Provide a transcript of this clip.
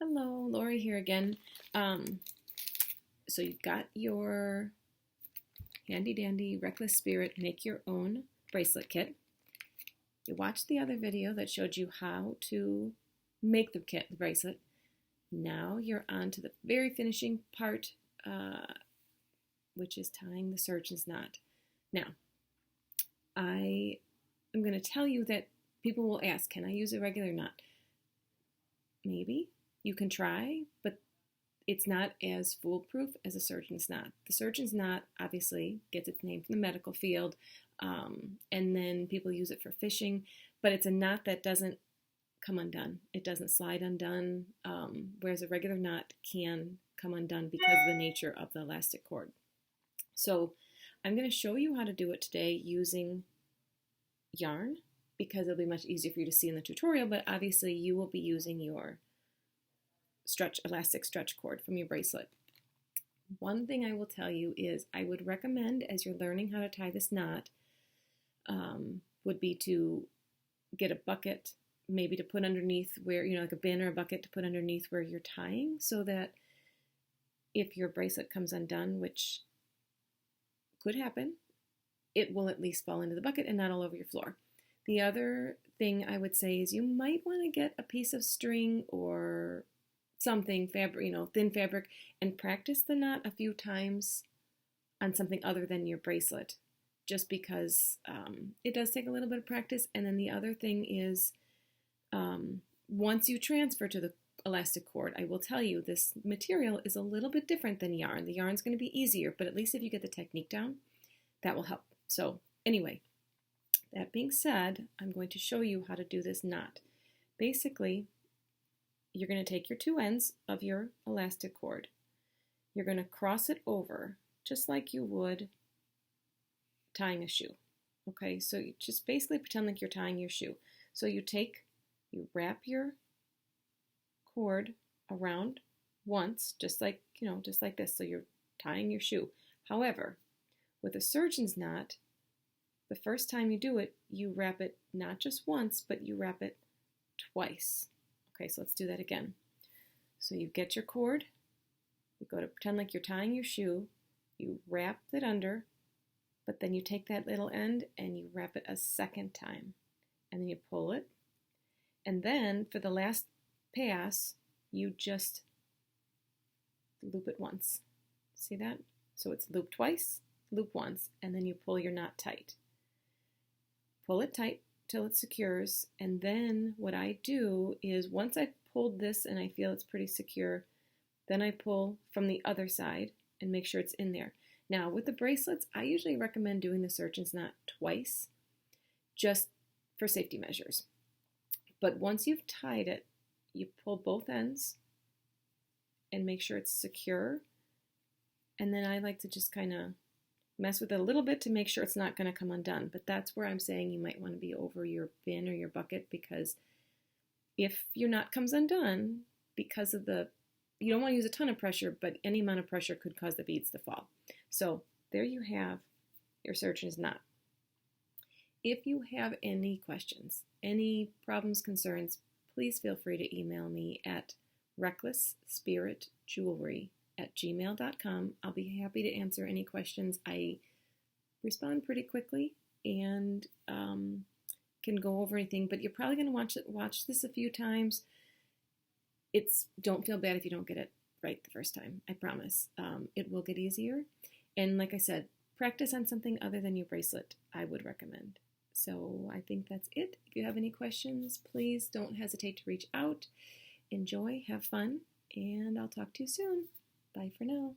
Hello, Lori here again. So you've got your handy dandy Reckless Spirit Make Your Own Bracelet Kit. You watched the other video that showed you how to make the bracelet. Now you're on to the very finishing part, which is tying the surgeon's knot. Now, I am going to tell you that people will ask, can I use a regular knot? Maybe. You can try, but it's not as foolproof as a surgeon's knot. The surgeon's knot obviously gets its name from the medical field, and then people use it for fishing, but it's a knot that doesn't come undone. It doesn't slide undone, whereas a regular knot can come undone because of the nature of the elastic cord. So I'm going to show you how to do it today using yarn because it'll be much easier for you to see in the tutorial, but obviously you will be using your elastic stretch cord from your bracelet. One thing I will tell you is I would recommend, as you're learning how to tie this knot, would be to get a bucket, maybe to put underneath where, like a bin or a bucket to put underneath where you're tying, so that if your bracelet comes undone, which could happen, it will at least fall into the bucket and not all over your floor. The other thing I would say is you might want to get a piece of string or something, fabric, thin fabric, and practice the knot a few times on something other than your bracelet, just because it does take a little bit of practice. And then the other thing is, once you transfer to the elastic cord, I will tell you this material is a little bit different than yarn. The yarn's going to be easier, but at least if you get the technique down, that will help. So anyway, that being said, I'm going to show you how to do this knot. Basically, you're going to take your two ends of your elastic cord. You're going to cross it over just like you would tying a shoe. Okay, so you just basically pretend like you're tying your shoe. So you wrap your cord around once, just like this. So you're tying your shoe. However, with a surgeon's knot, the first time you do it, you wrap it not just once, but you wrap it twice. Okay, so let's do that again. So you get your cord, you go to pretend like you're tying your shoe, you wrap it under, but then you take that little end and you wrap it a second time. And then you pull it. And then for the last pass, you just loop it once. See that? So it's loop twice, loop once, and then you pull your knot tight. Pull it tight till it secures, and then what I do is once I've pulled this and I feel it's pretty secure, then I pull from the other side and make sure it's in there. Now with the bracelets, I usually recommend doing the surgeon's knot twice, just for safety measures. But once you've tied it, you pull both ends and make sure it's secure, and then I like to just kind of mess with it a little bit to make sure it's not going to come undone. But that's where I'm saying you might want to be over your bin or your bucket, because if your knot comes undone because of you don't want to use a ton of pressure, but any amount of pressure could cause the beads to fall. So there you have your surgeon's knot. If you have any questions, any problems, concerns, please feel free to email me at recklessspiritjewelry@gmail.com. I'll be happy to answer any questions. I respond pretty quickly and can go over anything, but you're probably going to watch this a few times. Don't feel bad if you don't get it right the first time. I promise. It will get easier. And like I said, practice on something other than your bracelet, I would recommend. So I think that's it. If you have any questions, please don't hesitate to reach out. Enjoy, have fun, and I'll talk to you soon. Bye for now.